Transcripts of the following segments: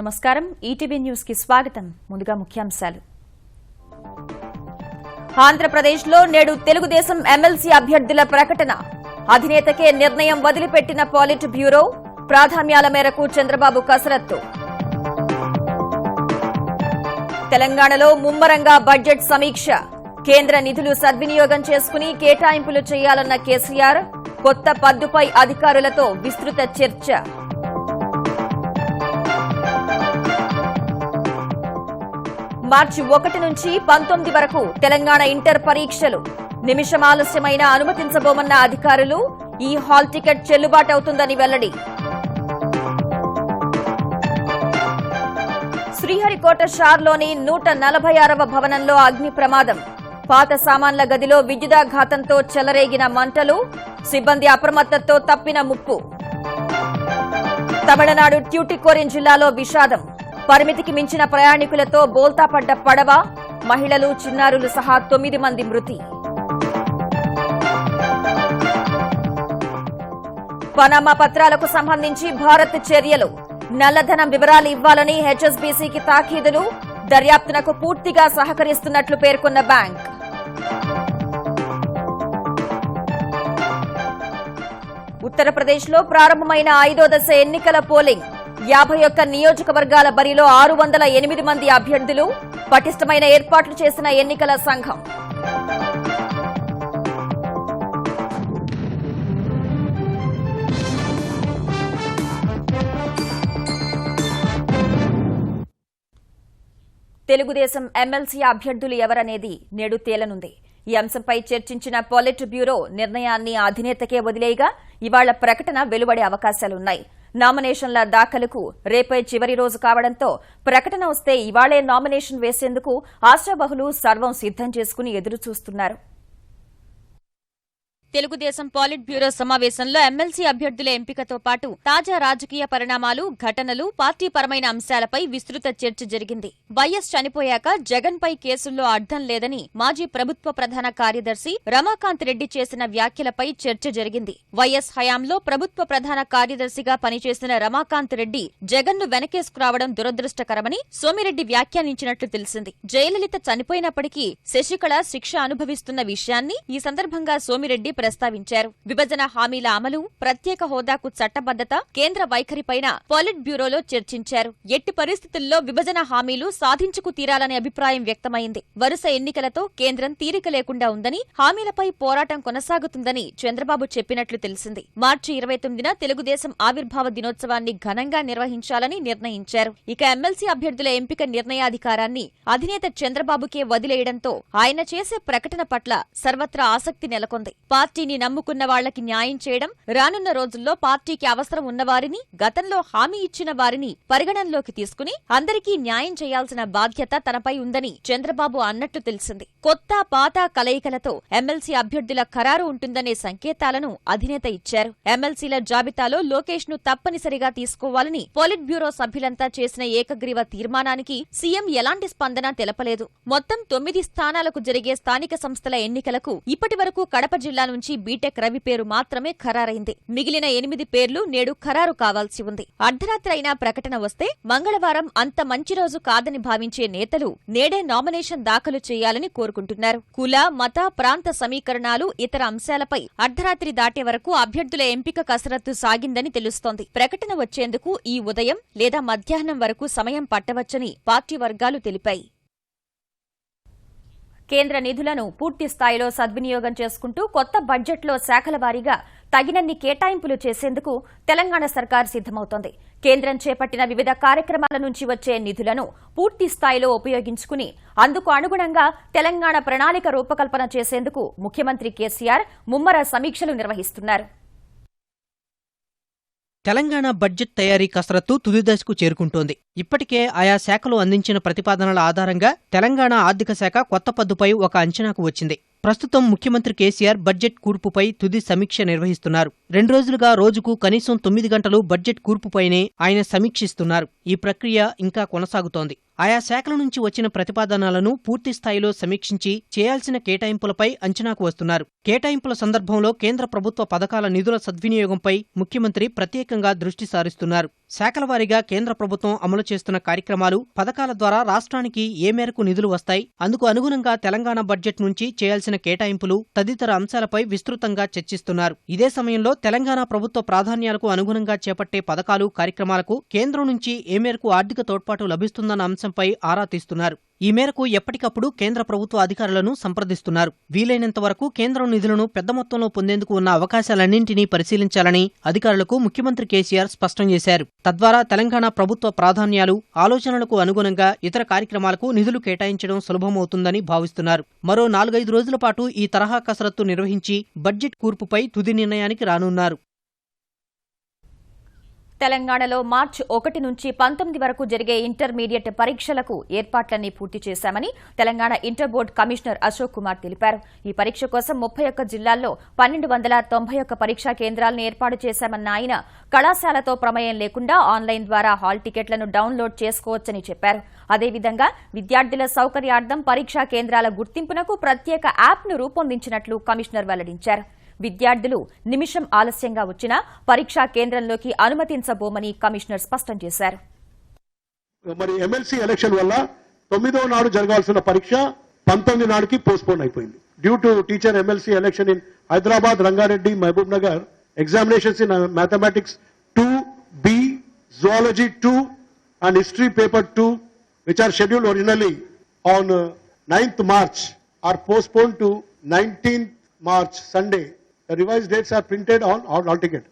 నమస్కారం ETV news కి స్వాగతం ముందుగా ముఖ్యాంశాలు ఆంధ్రప్రదేశ్లో నేడు తెలుగుదేశం ఎమ్మెల్సీ అభ్యర్థుల ప్రకటన అధినేతకే నిర్ణయం వదిలిపెట్టిన పాలిట్ బ్యూరో ప్రాధాన్యాల మేరకు చంద్రబాబు కసరత్తు తెలంగాణలో ముమ్మరంగా బడ్జెట్ సమీక్ష కేంద్ర నిధులు సద్వినియోగం చేసుకుని కేటాయింపులు చేయాలన్న కేసీఆర్ కొత్త పద్దుపై అధికారులతో విస్తృత చర్చ మార్చి 1 నుంచి 19 వరకు తెలంగాణ ఇంటర్ పరీక్షలు నిమిషం ఆలస్యమైన అనుమతించబోమన్న అధికారులు ఈ హాల్ టికెట్ చెల్లుబాటవుతుందని వెల్లడి శ్రీహరికోట షార్లోని 146వ భవనంలో అగ్ని ప్రమాదం పాత సామాన్ల గదిలో విద్యుదాఘాతంతో చెలరేగిన మంటలు సిబ్బంది అప్రమత్తతో తప్పిన ముప్పు తమిళనాడు ట్యూటికోరిన్ జిల్లాలో విషాదం పరిమితికి మించిన ప్రయాణికులతో బోల్తాపడ్డ పడవ మహిళలు చిన్నారులు సహా 9 మంది మృతి పనామా పత్రాలకు సంబంధించి భారత్ చర్యలు నల్లధనం వివరాలు ఇవ్వాలని హెచ్ఎస్బీసీకి తాకీదులు దర్యాప్తునకు పూర్తిగా సహకరిస్తున్నట్లు పేర్కొన్న బ్యాంక్ ఉత్తరప్రదేశ్లో ప్రారంభమైన 5వ దశ ఎన్నికల పోలింగ్ 51 నియోజకవర్గాల బరిలో 608 మంది అభ్యర్థులు పటిష్టమైన ఏర్పాట్లు చేసిన ఎన్నికల సంఘం తెలుగుదేశం ఎమ్మెల్సీ అభ్యర్థులు ఎవరనేది నేడు తేలనుంది. ఈ అంశంపై చర్చించిన పాలిట్ బ్యూరో నిర్ణయాన్ని అధినేతకే వదిలేయగా ఇవాళ ప్రకటన వెలువడే అవకాశాలున్నాయి. నామినేషన్ల దాఖలుకు రేపే చివరి రోజు కావడంతో ప్రకటన వస్తే ఇవాళే నామినేషన్ వేసేందుకు ఆశాబహులు సర్వం సిద్దం చేసుకుని ఎదురుచూస్తున్నారు. తెలుగుదేశం పాలిట్ బ్యూరో సమావేశంలో ఎమ్మెల్సీ అభ్యర్థుల ఎంపికతో పాటు తాజా రాజకీయ పరిణామాలు ఘటనలు పార్టీపరమైన అంశాలపై విస్తృత చర్చ జరిగింది. వైఎస్ చనిపోయాక జగన్ పై కేసుల్లో అర్థం లేదని మాజీ ప్రభుత్వ ప్రధాన కార్యదర్శి రమాకాంత్ రెడ్డి చేసిన వ్యాఖ్యలపై చర్చ జరిగింది. వైఎస్ హయాంలో ప్రభుత్వ ప్రధాన కార్యదర్శిగా పనిచేసిన రమాకాంత్ రెడ్డి జగన్ ను వెనకేసుకురావడం దురదృష్టకరమని సోమిరెడ్డి వ్యాఖ్యానించినట్లు తెలిసింది. జయలలిత చనిపోయినప్పటికీ శశికళ శిక్ష అనుభవిస్తున్న విషయాన్ని ఈ సందర్భంగా సోమిరెడ్డి ప్రస్తావించారు. విభజన హామీల అమలు, ప్రత్యేక హోదాకు చట్టబద్దత, కేంద్ర వైఖరిపైన పాలిట్ బ్యూరోలో చర్చించారు. ఎట్టి పరిస్థితుల్లో విభజన హామీలు సాధించుకు తీరాలనే అభిప్రాయం వ్యక్తమైంది. వరుస ఎన్నికలతో కేంద్రం తీరిక లేకుండా ఉందని, హామీలపై పోరాటం కొనసాగుతుందని చంద్రబాబు చెప్పినట్లు తెలిసింది. మార్చి 29న తెలుగుదేశం ఆవిర్భావ దినోత్సవాన్ని ఘనంగా నిర్వహించాలని నిర్ణయించారు. ఇక ఎమ్మెల్సీ అభ్యర్థుల ఎంపిక నిర్ణయాధికారాన్ని అధినేత చంద్రబాబుకే వదిలేయడంతో ఆయన చేసే ప్రకటన పట్ల సర్వత్రా ఆసక్తి నెలకొంది. పార్టీని నమ్ముకున్న వాళ్లకి న్యాయం చేయడం, రానున్న రోజుల్లో పార్టీకి అవసరం ఉన్నవారిని, గతంలో హామీ ఇచ్చిన వారిని పరిగణనలోకి తీసుకుని అందరికీ న్యాయం చేయాల్సిన బాధ్యత తనపై ఉందని చంద్రబాబు అన్నట్లు తెలిసింది. కొత్త పాత కలయికలతో ఎమ్మెల్సీ అభ్యర్థుల ఖరారు ఉంటుందనే సంకేతాలను అధినేత ఇచ్చారు. ఎమ్మెల్సీల జాబితాలో లోకేష్ ను తప్పనిసరిగా తీసుకోవాలని పాలిట్ బ్యూరో సభ్యులంతా చేసిన ఏకగ్రీవ తీర్మానానికి సీఎం ఎలాంటి స్పందన తెలపలేదు. మొత్తం 9 స్థానాలకు జరిగే స్థానిక సంస్థల ఎన్నికలకు ఇప్పటివరకు కడప జిల్లా నుంచి బీటెక్ రవి పేరు మాత్రమే ఖరారైంది. మిగిలిన 8 పేర్లు నేడు ఖరారు కావాల్సి ఉంది. అర్ధరాత్రి అయినా ప్రకటన వస్తే మంగళవారం అంత మంచి రోజు కాదని భావించే నేతలు నేడే నామినేషన్ దాఖలు చేయాలని కోరుకుంటున్నారు. కుల, మత, ప్రాంత సమీకరణాలు, ఇతర అంశాలపై అర్ధరాత్రి దాటే వరకు అభ్యర్థుల ఎంపిక కసరత్తు సాగిందని తెలుస్తోంది. ప్రకటన వచ్చేందుకు ఈ ఉదయం లేదా మధ్యాహ్నం వరకు సమయం పట్టవచ్చని పార్టీ వర్గాలు తెలిపాయి. కేంద్ర నిధులను పూర్తి స్థాయిలో సద్వినియోగం చేసుకుంటూ కొత్త బడ్జెట్లో శాఖల వారీగా తగినన్ని కేటాయింపులు చేసేందుకు తెలంగాణ సర్కార్ సిద్దమవుతోంది. కేంద్రం చేపట్టిన వివిధ కార్యక్రమాల నుంచి వచ్చే నిధులను పూర్తి స్థాయిలో ఉపయోగించుకుని అందుకు అనుగుణంగా తెలంగాణ ప్రణాళిక రూపకల్పన చేసేందుకు ముఖ్యమంత్రి కేసీఆర్ ముమ్మర సమీక్షలు నిర్వహిస్తున్నారు. తెలంగాణ బడ్జెట్ తయారీ కసరత్తు తుదిదశకు చేరుకుంటోంది. ఇప్పటికే ఆయా శాఖలు అందించిన ప్రతిపాదనల ఆధారంగా తెలంగాణ ఆర్థిక శాఖ కొత్త పద్దుపై ఒక అంచనాకు వచ్చింది. ప్రస్తుతం ముఖ్యమంత్రి కేసీఆర్ బడ్జెట్ కూర్పుపై తుది సమీక్ష నిర్వహిస్తున్నారు. 2 రోజులుగా రోజుకు కనీసం 9 గంటలు బడ్జెట్ కూర్పుపైనే ఆయన సమీక్షిస్తున్నారు. ఈ ప్రక్రియ ఇంకా కొనసాగుతోంది. ఆయా శాఖల నుంచి వచ్చిన ప్రతిపాదనలను పూర్తి స్థాయిలో సమీక్షించి చేయాల్సిన కేటాయింపులపై అంచనాకు వస్తున్నారు. కేటాయింపుల సందర్భంలో కేంద్ర ప్రభుత్వ పథకాల నిధుల సద్వినియోగంపై ముఖ్యమంత్రి ప్రత్యేకంగా దృష్టి సారిస్తున్నారు. శాఖల వారీగా కేంద్ర ప్రభుత్వం అమలు చేస్తున్న కార్యక్రమాలు, పథకాల ద్వారా రాష్ట్రానికి ఏ మేరకు నిధులు వస్తాయి, అందుకు అనుగుణంగా తెలంగాణ బడ్జెట్ నుంచి చేయాల్సిన కేటాయింపులు తదితర అంశాలపై విస్తృతంగా చర్చిస్తున్నారు. ఇదే సమయంలో తెలంగాణ ప్రభుత్వ ప్రాధాన్యాలకు అనుగుణంగా చేపట్టే పథకాలు, కార్యక్రమాలకు కేంద్రం నుంచి ఏ మేరకు ఆర్థిక తోడ్పాటు లభిస్తుందన్న అంశంపై ఆరా తీస్తున్నారు. ఈ మేరకు ఎప్పటికప్పుడు కేంద్ర ప్రభుత్వ అధికారులను సంప్రదిస్తున్నారు. వీలైనంత వరకు కేంద్రం నిధులను పెద్ద మొత్తంలో పొందేందుకు ఉన్న అవకాశాలన్నింటినీ పరిశీలించాలని అధికారులకు ముఖ్యమంత్రి కేసీఆర్ స్పష్టం చేశారు. తద్వారా తెలంగాణ ప్రభుత్వ ప్రాధాన్యాలు, ఆలోచనలకు అనుగుణంగా ఇతర కార్యక్రమాలకు నిధులు కేటాయించడం సులభమవుతుందని భావిస్తున్నారు. మరో 4-5 రోజుల పాటు ఈ తరహా కసరత్తు నిర్వహించి బడ్జెట్ కూర్పుపై తుది నిర్ణయానికి రానున్నారు. తెలంగాణలో మార్చి 1 నుంచి 19 వరకు జరిగే ఇంటర్మీడియట్ పరీక్షలకు ఏర్పాట్లన్నీ పూర్తి చేశామని Telangana inter board commissioner Ashok Kumar తెలిపారు. ఈ పరీక్ష కోసం 31 జిల్లాల్లో 1291 పరీక్షా కేంద్రాలను ఏర్పాటు చేశామన్న ఆయన కళాశాలతో ప్రమేయం లేకుండా ఆన్లైన్ ద్వారా హాల్ టికెట్లను డౌన్లోడ్ చేసుకోవచ్చని చెప్పారు. అదేవిధంగా విద్యార్థుల సౌకర్యార్థం పరీక్షా కేంద్రాల గుర్తింపునకు ప్రత్యేక యాప్ను రూపొందించినట్లు కమిషనర్ వెల్లడించారు. విద్యార్థులు నిమిషం ఆలస్యంగా వచ్చినా పరీక్షా కేంద్రంలోకి అనుమతించబోమని కమిషనర్ స్పష్టం చేశారు. మరి ఎమ్మెల్సీ ఎలక్షన్ వల్ల 9వ నాడు జరగాల్సిన పరీక్ష 19 నాడుకి పోస్ట్పోన్ అయిపోయింది. Due to teacher MLC election in Hyderabad, Rangareddy, Mahabubnagar, examinations in mathematics 2B, zoology 2 and history paper 2, which are scheduled originally on 9th March, are postponed to 19th March, Sunday. The revised dates are printed on all ticket.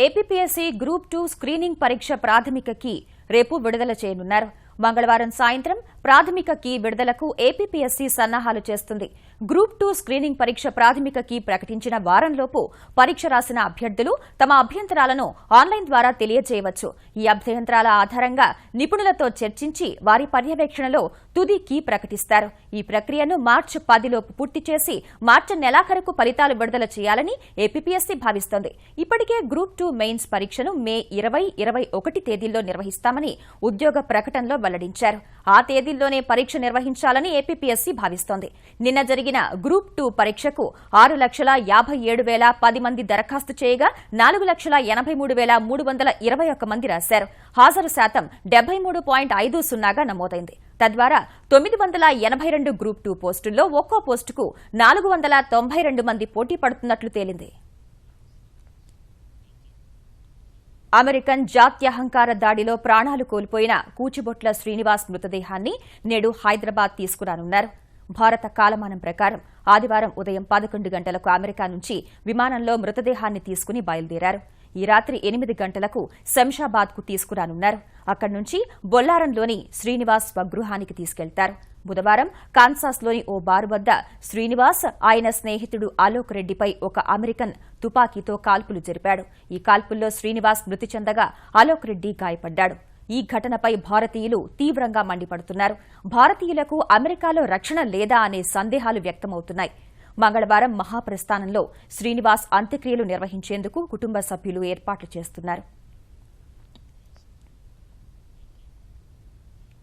APPSC group 2 screening పరీక్ష ప్రాథమిక key రేపు విడుదల చేయనున్నారు. మంగళవారం సాయంత్రం ప్రాథమిక key విడుదలకు APPSC సన్నాహాలు చేస్తుంది. గ్రూప్ 2 స్క్రీనింగ్ పరీక్ష ప్రాథమిక కీ ప్రకటించిన వారంలోపు పరీక్ష రాసిన అభ్యర్థులు తమ అభ్యంతరాలను ఆన్లైన్ ద్వారా తెలియజేయవచ్చు. ఈ అభ్యంతరాల ఆధారంగా నిపుణులతో చర్చించి వారి పర్యవేక్షణలో తుది కీ ప్రకటిస్తారు. ఈ ప్రక్రియను మార్చి 10 లోపు పూర్తి చేసి మార్చి నెలాఖరుకు ఫలితాలు విడుదల చేయాలని ఏపీపీఎస్సీ భావిస్తోంది. ఇప్పటికే గ్రూప్ 2 మెయిన్స్ పరీక్షను మే 20, 21 తేదీల్లో నిర్వహిస్తామని ఉద్యోగ ప్రకటనలో వెల్లడించారు. ఆ తేదీల్లోనే పరీక్ష నిర్వహించాలని ఏపీపీఎస్సీ భావిస్తోంది. నిన్న జరిగిన గ్రూప్ 2 పరీక్షకు 6,57,010 మంది దరఖాస్తు చేయగా 4,83,321 మంది రాశారు. హాజరు శాతం 73.50గా నమోదైంది. తద్వారా 982 గ్రూప్ 2 పోస్టుల్లో ఒక్కో పోస్టుకు 492 మంది పోటీ పడుతున్నట్లు తేలింది. అమెరికన్ జాత్యహంకార దాడిలో ప్రాణాలు కోల్పోయిన కూచిబొట్ల శ్రీనివాస్ మృతదేహాన్ని నేడు హైదరాబాద్ తీసుకురానున్నారు. భారత కాలమానం ప్రకారం ఆదివారం ఉదయం 11 గంటలకు అమెరికా నుంచి విమానంలో మృతదేహాన్ని తీసుకుని బయలుదేరారు. ఈ రాత్రి 8 గంటలకు శంషాబాద్కు తీసుకురానున్నారు. అక్కడి నుంచి బొల్లారంలోని శ్రీనివాస్ స్వగృహానికి తీసుకెళ్తారు. బుధవారం కాన్సాస్లోని ఓ బారు వద్ద శ్రీనివాస్, ఆయన స్నేహితుడు అలోక్ రెడ్డిపై ఒక అమెరికన్ తుపాకీతో కాల్పులు జరిపాడు. ఈ కాల్పుల్లో శ్రీనివాస్ మృతి చెందగా అలోక్ రెడ్డి గాయపడ్డాడు. ఈ ఘటనపై భారతీయులు తీవ్రంగా మండిపడుతున్నారు. భారతీయులకు అమెరికాలో రక్షణ లేదా అనే సందేహాలు వ్యక్తమవుతున్నాయి. మంగళవారం మహాప్రస్థానంలో శ్రీనివాస్ అంత్యక్రియలు నిర్వహించేందుకు కుటుంబ సభ్యులు ఏర్పాట్లు చేస్తున్నారు.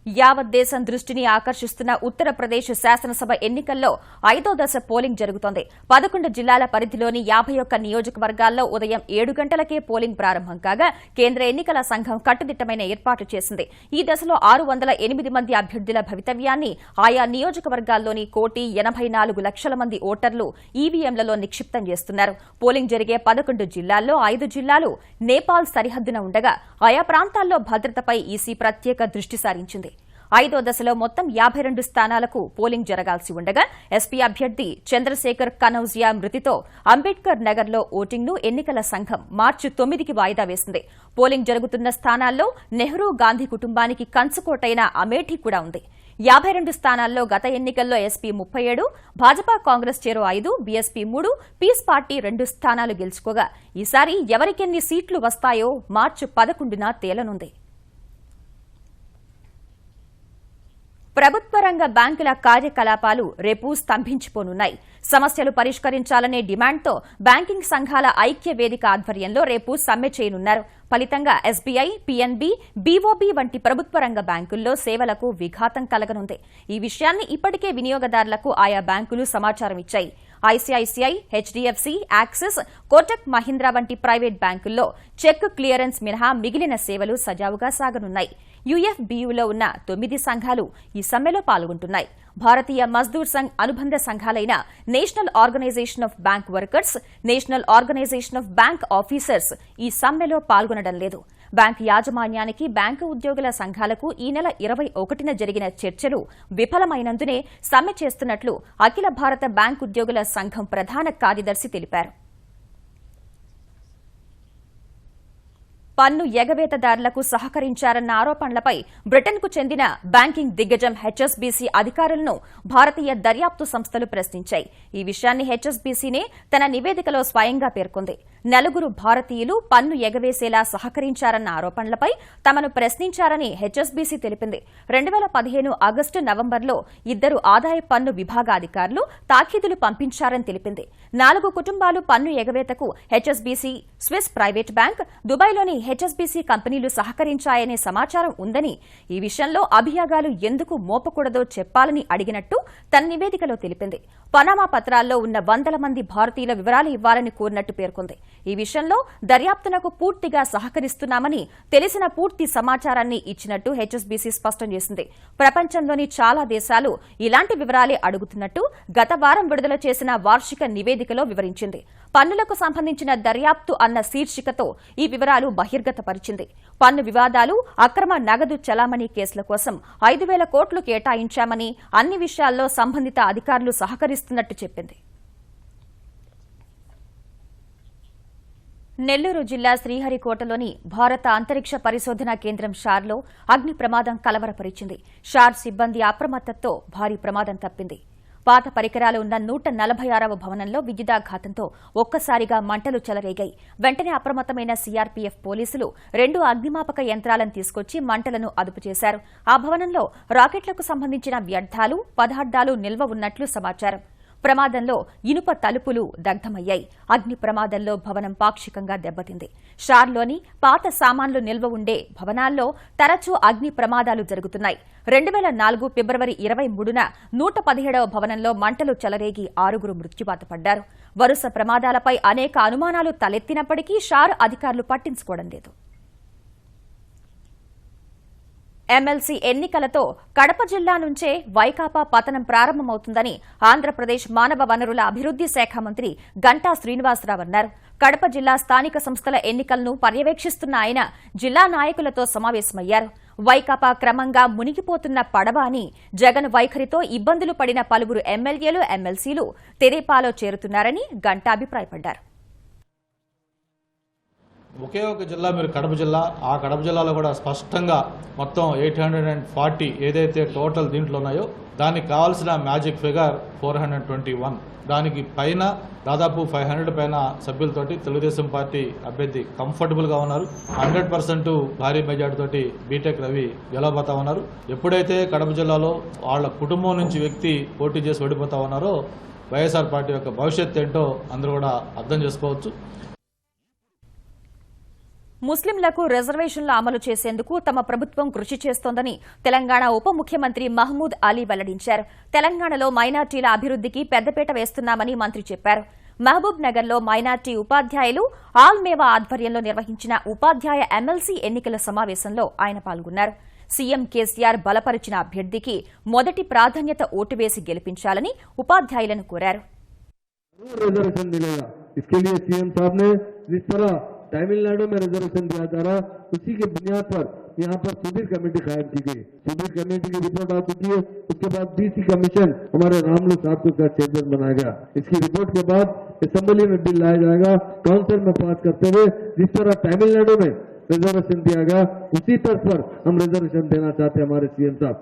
యావత్ దేశం దృష్టిని ఆకర్షిస్తున్న ఉత్తరప్రదేశ్ శాసనసభ ఎన్నికల్లో 5వ దశ పోలింగ్ జరుగుతోంది. 11 జిల్లాల పరిధిలోని 51 నియోజకవర్గాల్లో ఉదయం 7 గంటలకే పోలింగ్ ప్రారంభం కాగా కేంద్ర ఎన్నికల సంఘం కట్టుదిట్టమైన ఏర్పాట్లు చేసింది. ఈ దశలో 608 మంది అభ్యర్థుల భవితవ్యాన్ని ఆయా నియోజకవర్గాల్లోని 1,84,00,000 మంది ఓటర్లు ఈవీఎంలలో నిక్షిప్తం చేస్తున్నారు. పోలింగ్ జరిగే 11 జిల్లాల్లో 5 జిల్లాలు నేపాల్ సరిహద్దున ఉండగా ఆయా ప్రాంతాల్లో భద్రతపై ఈసీ ప్రత్యేక దృష్టి సారించింది. 5వ దశలో మొత్తం 52 స్థానాలకు పోలింగ్ జరగాల్సి ఉండగా ఎస్పీ అభ్యర్థి చంద్రశేఖర్ కనౌజియా మృతితో అంబేద్కర్ నగర్లో ఓటింగ్ను ఎన్నికల సంఘం మార్చి 9కి వాయిదా వేసింది. పోలింగ్ జరుగుతున్న స్థానాల్లో నెహ్రూ గాంధీ కుటుంబానికి కంచుకోటైన అమేఠీ కూడా ఉంది. 52 స్థానాల్లో గత ఎన్నికల్లో ఎస్పీ 37, భాజపా కాంగ్రెస్ చెరో 5, బీఎస్పీ 3, పీస్ పార్టీ 2 స్థానాలు గెలుచుకోగా ఈసారి ఎవరికెన్ని సీట్లు వస్తాయో మార్చి 11న తేలనుంది. ప్రభుత్వ రంగ బ్యాంకుల కార్యకలాపాలు రేపు స్తంభించిపోనున్నాయి. సమస్యలు పరిష్కరించాలనే డిమాండ్తో బ్యాంకింగ్ సంఘాల ఐక్య వేదిక ఆధ్వర్యంలో రేపు సమ్మె చేయనున్నారు. ఫలితంగా ఎస్బీఐ, పీఎన్బీ, బీఓబీ వంటి ప్రభుత్వ రంగ బ్యాంకుల్లో సేవలకు విఘాతం కలగనుంది. ఈ విషయాన్ని ఇప్పటికే వినియోగదారులకు ఆయా బ్యాంకులు సమాచారం ఇచ్చాయి. ICICI, HDFC, axis, Kotak Mahindra వంటి ప్రైవేట్ బ్యాంకుల్లో చెక్ క్లియరెన్స్ మినహా మిగిలిన సేవలు సజావుగా సాగనున్నాయి. యూఎఫ్బీయూలో ఉన్న 9 సంఘాలు ఈ సమ్మెలో పాల్గొంటున్నాయి. భారతీయ మజ్దూర్ సంఘ్ అనుబంధ సంఘాలైన national organisation of bank workers, national organisation of bank officers ఈ సమ్మెలో పాల్గొనడం లేదు. బ్యాంకు యాజమాన్యానికి బ్యాంకు ఉద్యోగుల సంఘాలకు ఈ నెల 21న జరిగిన చర్చలు విఫలమైనందునే సమ్మె చేస్తున్నట్లు అఖిల భారత బ్యాంకు ఉద్యోగుల సంఘం ప్రధాన కార్యదర్శి తెలిపారు. పన్ను ఎగవేతదారులకు సహకరించారన్న ఆరోపణలపై బ్రిటన్కు చెందిన బ్యాంకింగ్ దిగ్గజం హెచ్ఎస్బీసీ అధికారులను భారతీయ దర్యాప్తు సంస్థలు ప్రశ్నించాయి. ఈ విషయాన్ని హెచ్ఎస్బీసీనే తన నివేదికలో స్వయంగా పేర్కొంది. 9 భారతీయులు పన్ను ఎగవేసేలా సహకరించారన్న ఆరోపణలపై తమను ప్రశ్నించారని హెచ్ఎస్బీసీ తెలిపింది. 2015 ఆగస్టు, నవంబర్లో 2 ఆదాయ పన్ను విభాగాధికారులు తాఖీదులు పంపించారని తెలిపింది. 4 కుటుంబాలు పన్ను ఎగవేతకు హెచ్ఎస్బీసీ, స్విస్ ప్రైవేట్ బ్యాంక్, దుబాయ్లోని హెచ్ఎస్బీసీ కంపెనీలు సహకరించాయనే సమాచారం ఉందని, ఈ విషయంలో అభియోగాలు ఎందుకు మోపకూడదో చెప్పాలని అడిగినట్టు తన నివేదికలో తెలిపింది. పనామా పత్రాల్లో ఉన్న 100 మంది భారతీయుల వివరాలు ఇవ్వాలని కోరినట్టు పేర్కొంది. ఈ విషయంలో దర్యాప్తునకు పూర్తిగా సహకరిస్తున్నామని, తెలిసిన పూర్తి సమాచారాన్ని ఇచ్చినట్టు హెచ్ఎస్బీసీ స్పష్టం చేసింది. ప్రపంచంలోని చాలా దేశాలు ఇలాంటి వివరాలే అడుగుతున్నట్టు గత వారం విడుదల చేసిన వార్షిక నివేదికలో వివరించింది. పన్నులకు సంబంధించిన దర్యాప్తు అన్న శీర్షికతో ఈ వివరాలు బహిర్గతపరిచింది. పన్ను వివాదాలు, అక్రమ నగదు చలామణి కేసుల కోసం 5,000 కోట్లు కేటాయించామని, అన్ని విషయాల్లో సంబంధిత అధికారులు సహకరిస్తున్నట్టు చెప్పింది. నెల్లూరు జిల్లా శ్రీహరికోటలోని భారత అంతరిక్ష పరిశోధనా కేంద్రం షార్లో అగ్ని ప్రమాదం కలవరపరిచింది. షార్ సిబ్బంది అప్రమత్తతో భారీ ప్రమాదం తప్పింది. పాత పరికరాలు ఉన్న 146వ భవనంలో విద్యుదాఘాతంతో ఒక్కసారిగా మంటలు చెలరేగాయి. వెంటనే అప్రమత్తమైన సీఆర్పీఎఫ్ పోలీసులు 2 అగ్నిమాపక యంత్రాలను తీసుకొచ్చి మంటలను అదుపు చేశారు. ఆ భవనంలో రాకెట్లకు సంబంధించిన వ్యర్థాలు, పదార్థాలు నిల్వ ఉన్నట్లు సమాచారం. ప్రమాదంలో ఇనుప తలుపులు దగ్ధమయ్యాయి. అగ్ని ప్రమాదంలో భవనం పాక్షికంగా దెబ్బతింది. షార్లోని పాత సామాన్లు నిల్వ ఉండే భవనాల్లో తరచూ అగ్ని ప్రమాదాలు జరుగుతున్నాయి. 2004 ఫిబ్రవరి 23న 117వ భవనంలో మంటలు చెలరేగి 6 మృత్యువాత పడ్డారు. వరుస ప్రమాదాలపై అనేక అనుమానాలు తలెత్తినప్పటికీ షార్ అధికారులు పట్టించుకోవడం లేదు. ఎమ్మెల్సీ ఎన్నికలతో కడప జిల్లా నుంచే వైకాపా పతనం ప్రారంభమవుతుందని ఆంధ్రప్రదేశ్ మానవ వనరుల అభివృద్ది శాఖ మంత్రి గంటా శ్రీనివాసరావు అన్నారు. కడప జిల్లా స్థానిక సంస్థల ఎన్నికలను పర్యవేక్షిస్తున్న ఆయన జిల్లా నాయకులతో సమావేశమయ్యారు. వైకాపా క్రమంగా మునిగిపోతున్న పడవ అని, జగన్ వైఖరితో ఇబ్బందులు పడిన పలువురు ఎమ్మెల్యేలు, ఎమ్మెల్సీలు తెదేపాలో చేరుతున్నారని గంటా అభిప్రాయపడ్డారు. ఒకే ఒక జిల్లా మీరు కడప జిల్లా, ఆ కడప జిల్లాలో కూడా స్పష్టంగా మొత్తం 840 ఏదైతే టోటల్ దీంట్లో ఉన్నాయో దానికి కావాల్సిన మ్యాజిక్ ఫిగర్ 421. దానికి పైన దాదాపు 500 పైన సభ్యులతోటి తెలుగుదేశం పార్టీ అభ్యర్థి కంఫర్టబుల్గా ఉన్నారు. 100% భారీ మెజార్టీ తోటి బీటెక్ రవి గెలవబోతా ఉన్నారు. ఎప్పుడైతే కడప జిల్లాలో వాళ్ళ కుటుంబం నుంచి వ్యక్తి పోటీ చేసి ఓడిపోతా ఉన్నారో వైఎస్ఆర్ పార్టీ యొక్క భవిష్యత్ ఏంటో అందరూ కూడా అర్థం చేసుకోవచ్చు. ముస్లింలకు రిజర్వేషన్లు అమలు చేసేందుకు తమ ప్రభుత్వం కృషి చేస్తోందని తెలంగాణ ఉప ముఖ్యమంత్రి మహమూద్ అలీ వెల్లడించారు. తెలంగాణలో మైనార్టీల అభివృద్దికి పెద్దపీట వేస్తున్నామని మంత్రి చెప్పారు. మహబూబ్ నగర్లో మైనార్టీ ఉపాధ్యాయులు ఆల్మేవా ఆధ్వర్యంలో నిర్వహించిన ఉపాధ్యాయ ఎమ్మెల్సీ ఎన్నికల సమావేశంలో ఆయన పాల్గొన్నారు. సీఎం కేసీఆర్ బలపరిచిన అభ్యర్థికి మొదటి ప్రాధాన్యత ఓటు వేసి గెలిపించాలని ఉపాధ్యాయులను కోరారు. तमिलनाडु में रिजर्वेशन दिया जा रहा, उसी के बुनियाद पर यहाँ पर सुबीर कमेटी कायम की गई. सुबीर कमेटी की रिपोर्ट आ चुकी है. उसके बाद बीसी कमीशन हमारे रामलू साहब को चेयरमैन बनाया गया. इसकी रिपोर्ट के बाद असेंबली में बिल लाया जाएगा, काउंसिल में पास करते हुए जिस तरह तमिलनाडु में रिजर्वेशन दिया गया उसी तर्ज पर हम रिजर्वेशन देना चाहते हैं हमारे सीएम साहब.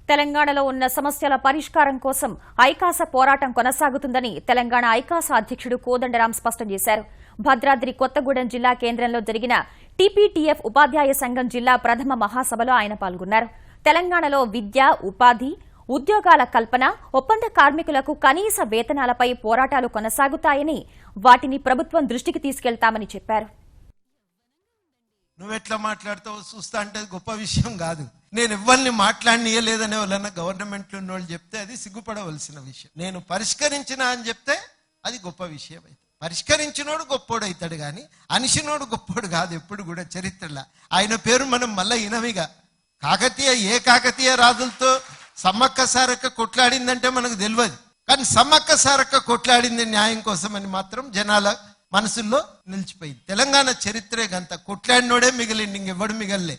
తెలంగాణలో ఉన్న సమస్యల పరిష్కారం కోసం ఐకాస పోరాటం కొనసాగుతుందని తెలంగాణ ఐకాస అధ్యక్షుడు కోదండరాం స్పష్టం చేశారు. భద్రాద్రి కొత్తగూడెం జిల్లా కేంద్రంలో జరిగిన టీపీటీఎఫ్ ఉపాధ్యాయ సంఘం జిల్లా ప్రథమ మహాసభలో ఆయన పాల్గొన్నారు. తెలంగాణలో విద్య, ఉపాధి, ఉద్యోగాల కల్పన, ఒప్పంద కార్మికులకు కనీస వేతనాలపై పోరాటాలు కొనసాగుతాయని, వాటిని ప్రభుత్వం దృష్టికి తీసుకెళ్తామని చెప్పారు. నువ్వెట్లా మాట్లాడతావో చూస్తా అంటే గొప్ప విషయం కాదు. నేను ఎవరిని మాట్లాడనీయలేదనే వాళ్ళన్న గవర్నమెంట్లో ఉన్న వాళ్ళు చెప్తే అది సిగ్గుపడవలసిన విషయం. నేను పరిష్కరించిన అని చెప్తే అది గొప్ప విషయం అయితే. పరిష్కరించినోడు గొప్పోడు అవుతాడు కానీ అనిసినోడు గొప్పోడు కాదు ఎప్పుడు కూడా చరిత్రలో. ఆయన పేరు మనం మళ్ళీ ఇనవిగా. కాకతీయ రాజులతో సమ్మక్క సారక్క కొట్లాడిందంటే మనకు తెలియదు, కానీ సమ్మక్క సారక్క కొట్లాడింది న్యాయం కోసం అని మాత్రం జనాల మనసుల్లో నిలిచిపోయింది. తెలంగాణ చరిత్రే గంత. కొట్లాడినోడే మిగిలింది, ఇంకెవ్వడు మిగల్లే.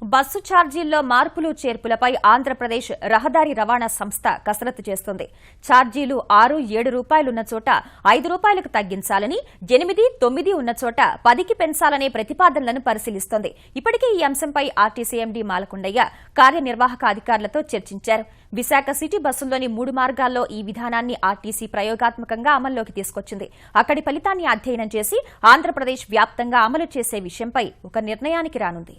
బస్సు ఛార్జీల్లో మార్పులు చేర్పులపై ఆంధ్రప్రదేశ్ రహదారి రవాణా సంస్థ కసరత్తు చేస్తోంది. ఛార్జీలు 6-7 రూపాయలున్న చోట 5 రూపాయలకు తగ్గించాలని, 8-9 ఉన్న చోట 10కి పెంచాలనే ప్రతిపాదనలను పరిశీలిస్తోంది. ఇప్పటికే ఈ అంశంపై ఆర్టీసీ ఎండీ మాలకొండయ్య కార్యనిర్వాహక అధికారులతో చర్చించారు. విశాఖ సిటీ బస్సుల్లోని 3 మార్గాల్లో ఈ విధానాన్ని ఆర్టీసీ ప్రయోగాత్మకంగా అమల్లోకి తీసుకొచ్చింది. అక్కడి ఫలితాన్ని అధ్యయనం చేసి ఆంధ్రప్రదేశ్ వ్యాప్తంగా అమలు చేసే విషయంపై ఒక నిర్ణయానికి రానుంది.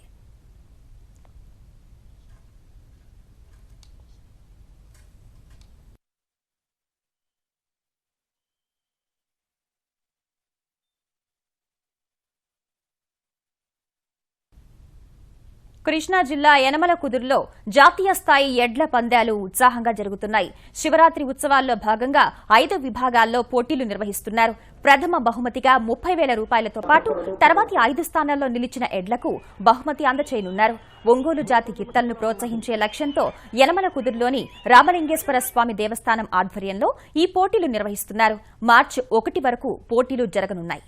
కృష్ణా జిల్లా యనమలకుదురులో జాతీయ స్థాయి ఎడ్ల పందాలు ఉత్సాహంగా జరుగుతున్నాయి. శివరాత్రి ఉత్సవాల్లో భాగంగా 5 విభాగాల్లో పోటీలు నిర్వహిస్తున్నారు. ప్రథమ బహుమతిగా 30,000 రూపాయలతో పాటు తర్వాతి 5 స్థానాల్లో నిలిచిన ఎడ్లకు బహుమతి అందచేయనున్నారు. ఒంగోలు జాతి గిత్తలను ప్రోత్సహించే లక్ష్యంతో యనమలకుదురులోని రామలింగేశ్వర స్వామి దేవస్థానం ఆధ్వర్యంలో ఈ పోటీలు నిర్వహిస్తున్నారు. మార్చి 1 వరకు పోటీలు జరగనున్నాయి.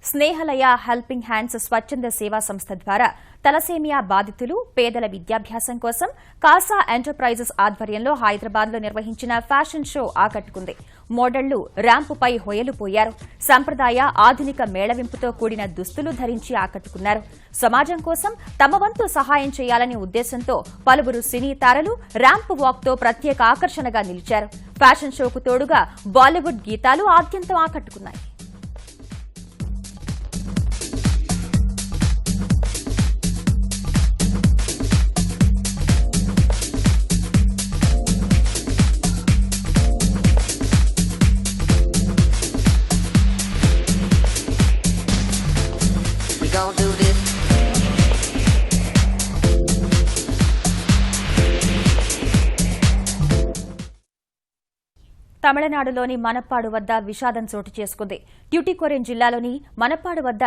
స్నేహలయ హెల్పింగ్ హ్యాండ్స్ స్వచ్ఛంద సేవా సంస్థ ద్వారా తలసేమియా బాధితులు, పేదల విద్యాభ్యాసం కోసం కాసా ఎంటర్ప్రైజెస్ ఆధ్వర్యంలో హైదరాబాద్లో నిర్వహించిన ఫ్యాషన్ షో ఆకట్టుకుంది. మోడళ్లు ర్యాంపుపై హొయలుపోయారు. సంప్రదాయ, ఆధునిక మేళవింపుతో కూడిన దుస్తులు ధరించి ఆకట్టుకున్నారు. సమాజం కోసం తమ వంతు సహాయం చేయాలనే ఉద్దేశంతో పలువురు సినీ తారలు ర్యాంప్ వాక్తో ప్రత్యేక ఆకర్షణగా నిలిచారు. ఫ్యాషన్ షోకు తోడుగా బాలీవుడ్ గీతాలు ఆద్యంతం ఆకట్టుకున్నాయి. తమిళనాడులోని మనప్పాడు వద్ద విషాదం చోటు చేసుకుంది. ట్యూటికోరిన్ జిల్లాలోని మనప్పాడు వద్ద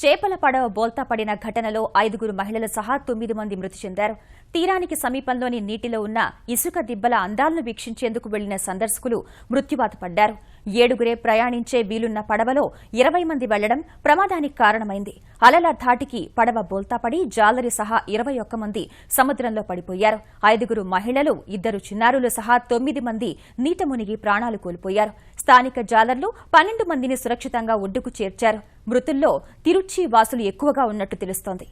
చేపల పడవ బోల్తా పడిన ఘటనలో 5 మహిళలు సహా 9 మంది మృతి చెందారు. తీరానికి సమీపంలోని నీటిలో ఉన్న ఇసుక దిబ్బల అందాలను వీక్షించేందుకు వెళ్లిన సందర్శకులు మృత్యువాత పడ్డారు. 7 ప్రయాణించే వీలున్న పడవలో 20 మంది వెళ్లడం ప్రమాదానికి కారణమైంది. అలల ధాటికి పడవ బోల్తాపడి జాలరి సహా 21 మంది సముద్రంలో పడిపోయారు. 5 మహిళలు, 2 చిన్నారులు సహా 9 మంది నీట మునిగి ప్రాణాలు కోల్పోయారు. స్థానిక జాలర్లు 12 మందిని సురక్షితంగా ఒడ్డుకు చేర్చారు. మృతుల్లో తిరుచి వాసులు ఎక్కువగా ఉన్నట్టు తెలుస్తోంది.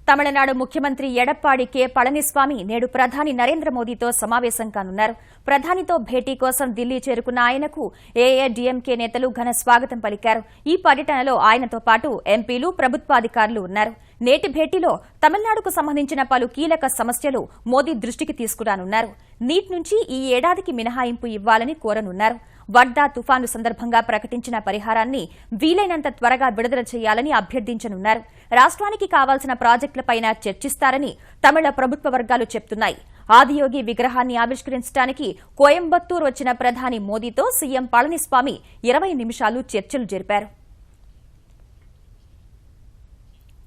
తమిళనాడు ముఖ్యమంత్రి ఎడప్పాడి కె పళనిస్వామి నేడు ప్రధాని నరేంద్ర మోదీతో సమావేశం కానున్నారు. ప్రధానితో భేటీ కోసం ఢిల్లీ చేరుకున్న ఆయనకు ఏఐఏడీఎంకే నేతలు ఘన స్వాగతం పలికారు. ఈ పర్యటనలో ఆయనతో పాటు ఎంపీలు, ప్రభుత్వాధికారులు ఉన్నారు. నేటి భేటీలో తమిళనాడుకు సంబంధించిన పలు కీలక సమస్యలు మోదీ దృష్టికి తీసుకురానున్నారు. నీట్ నుంచి ఈ ఏడాదికి మినహాయింపు ఇవ్వాలని కోరనున్నారు. వర్దా తుఫాను సందర్భంగా ప్రకటించిన పరిహారాన్ని వీలైనంత త్వరగా విడుదల చేయాలని అభ్యర్థించనున్నారు. రాష్ట్రానికి కావాల్సిన ప్రాజెక్టులపైన చర్చిస్తారని తమిళ ప్రభుత్వ వర్గాలు చెప్తున్నాయి. ఆదియోగి విగ్రహాన్ని ఆవిష్కరించడానికి కోయంబత్తూరు వచ్చిన ప్రధాని మోదీతో సీఎం పళనిస్వామి 20 నిమిషాలు చర్చలు జరిపారు.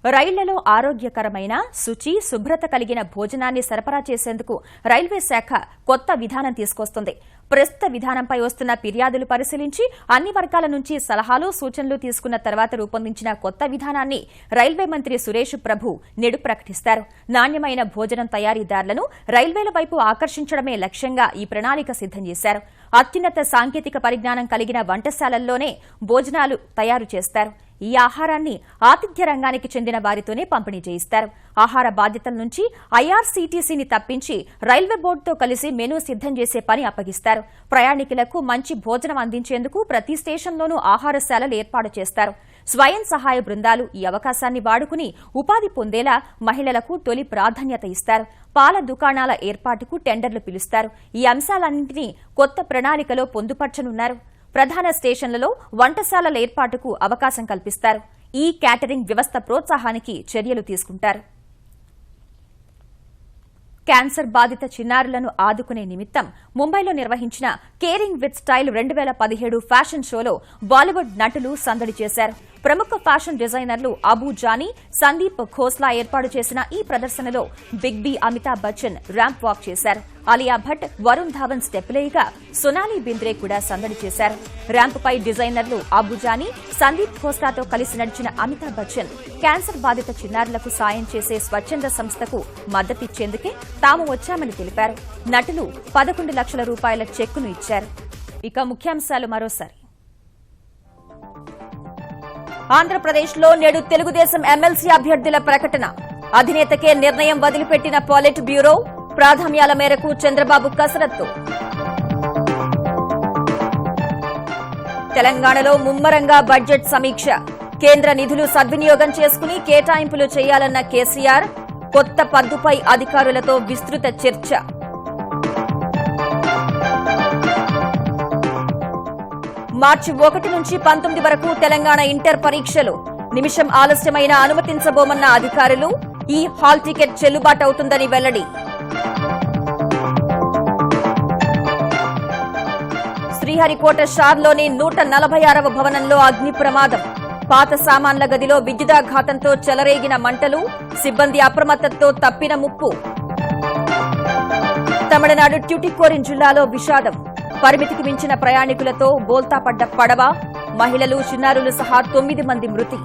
రైళ్లలో ఆరోగ్యకరమైన, శుచి, శుభ్రత కలిగిన భోజనాన్ని సరఫరా చేసేందుకు రైల్వే శాఖ కొత్త విధానం తీసుకొస్తుంది. ప్రస్తుత విధానంపై వస్తున్న ఫిర్యాదులు పరిశీలించి అన్ని వర్గాల నుంచి సలహాలు, సూచనలు తీసుకున్న తర్వాత రూపొందించిన కొత్త విధానాన్ని రైల్వే మంత్రి సురేష్ ప్రభు నేడు ప్రకటిస్తారు. నాణ్యమైన భోజనం తయారీదారులను రైల్వేల వైపు ఆకర్షించడమే లక్ష్యంగా ఈ ప్రణాళిక సిద్దం చేశారు. అత్యున్నత సాంకేతిక పరిజ్ఞానం కలిగిన వంటశాలల్లోనే భోజనాలు తయారు చేస్తారు. ఈ ఆహారాన్ని ఆతిథ్య రంగానికి చెందిన వారితోనే పంపిణీ చేయిస్తారు. ఆహార బాధ్యతల నుంచి ఐఆర్సీటీసీని తప్పించి రైల్వే బోర్డుతో కలిసి మెనూ సిద్ధం చేసే పని అప్పగిస్తారు. ప్రయాణికులకు మంచి భోజనం అందించేందుకు ప్రతి స్టేషన్లోనూ ఆహారశాలలు ఏర్పాటు చేస్తారు. స్వయం సహాయ బృందాలు ఈ అవకాశాన్ని వాడుకుని ఉపాధి పొందేలా మహిళలకు తొలి ప్రాధాన్యత ఇస్తారు. పాల దుకాణాల ఏర్పాటుకు టెండర్లు పిలుస్తారు. ఈ అంశాలన్నింటినీ కొత్త ప్రణాళికలో పొందుపర్చనున్నారు. ప్రధాన స్టేషన్లలో వంటశాలల ఏర్పాటుకు అవకాశం కల్పిస్తారు. ఈ క్యాటరింగ్ వ్యవస్థ ప్రోత్సాహానికి చర్యలు తీసుకుంటారు. క్యాన్సర్ బాధిత చిన్నారులను ఆదుకునే నిమిత్తం ముంబైలో నిర్వహించిన కేరింగ్ విత్ స్టైల్ 2017 ఫ్యాషన్ షోలో బాలీవుడ్ నటులు సందడి చేశారు. ప్రముఖ ఫ్యాషన్ డిజైనర్లు అబూ జానీ, సందీప్ ఖోస్లా ఏర్పాటు చేసిన ఈ ప్రదర్శనలో big B, Amitabh Bachchan ramp walk చేశారు. ఆలియా భట్, వరుణ్ ధావన్ స్టెప్లేయగా సోనాలి బింద్రే కూడా సందడి చేశారు. ర్యాంపుపై డిజైనర్లు అబూ జానీ, సందీప్ ఖోస్లాతో కలిసి నడిచిన అమితాబ్ బచ్చన్ క్యాన్సర్ బాధిత చిన్నారులకు సాయం చేసే స్వచ్ఛంద సంస్థకు మద్దతిచ్చేందుకే తాము వచ్చామని తెలిపారు. నటులు 11 లక్షల రూపాయల చెక్కును ఇచ్చారు. ఇక ముఖ్యాంశాలు మరోసారి. ఆంధ్రప్రదేశ్లో నేడు తెలుగుదేశం ఎమ్మెల్సీ అభ్యర్థుల ప్రకటన. అధినేతకే నిర్ణయం వదిలిపెట్టిన పాలిట్ బ్యూరో. ప్రాధాన్యాల మేరకు చంద్రబాబు కసరత్తు. తెలంగాణలో ముమ్మరంగా బడ్జెట్ సమీక్ష. కేంద్ర నిధులు సద్వినియోగం చేసుకుని కేటాయింపులు చేయాలన్న కేసీఆర్. కొత్త పద్దుపై అధికారులతో విస్తృత చర్చ. మార్చి 1 నుంచి 19 వరకు తెలంగాణ ఇంటర్ పరీక్షలు. నిమిషం ఆలస్యమైన అనుమతించబోమన్న అధికారులు. ఈ హాల్ టికెట్ చెల్లుబాటవుతుందని వెల్లడి. శ్రీహరికోట షార్లోని 146వ భవనంలో అగ్ని ప్రమాదం. పాత సామాన్ల గదిలో విద్యుదాఘాతంతో చెలరేగిన మంటలు. సిబ్బంది అప్రమత్తతో తప్పిన ముప్పు. తమిళనాడు ట్యుటికోరిన్ జిల్లాలో విషాదం. పరిమితికి మించిన ప్రయాణికులతో బోల్తా పడ్డ పడవ. మహిళలు, చిన్నారులు సహా 9 మంది మృతి.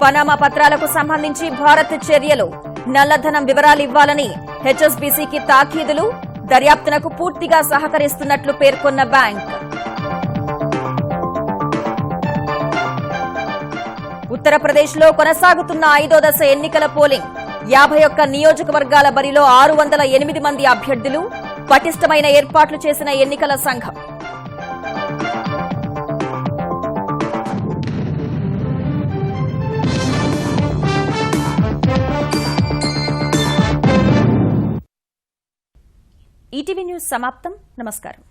పనామా పత్రాలకు సంబంధించి భారత్ చర్యలు. నల్లధనం వివరాలు ఇవ్వాలని హెచ్ఎస్బీసీకి తాకీదులు. దర్యాప్తునకు పూర్తిగా సహకరిస్తున్నట్లు పేర్కొన్న బ్యాంక్. ఉత్తరప్రదేశ్లో కొనసాగుతున్న 5వ దశ ఎన్నికల పోలింగ్. 51 నియోజకవర్గాల బరిలో 608 మంది అభ్యర్థులు. పటిష్టమైన ఏర్పాట్లు చేసిన ఎన్నికల సంఘం. ఈటీవీ న్యూస్ సమాప్తం. నమస్కారం.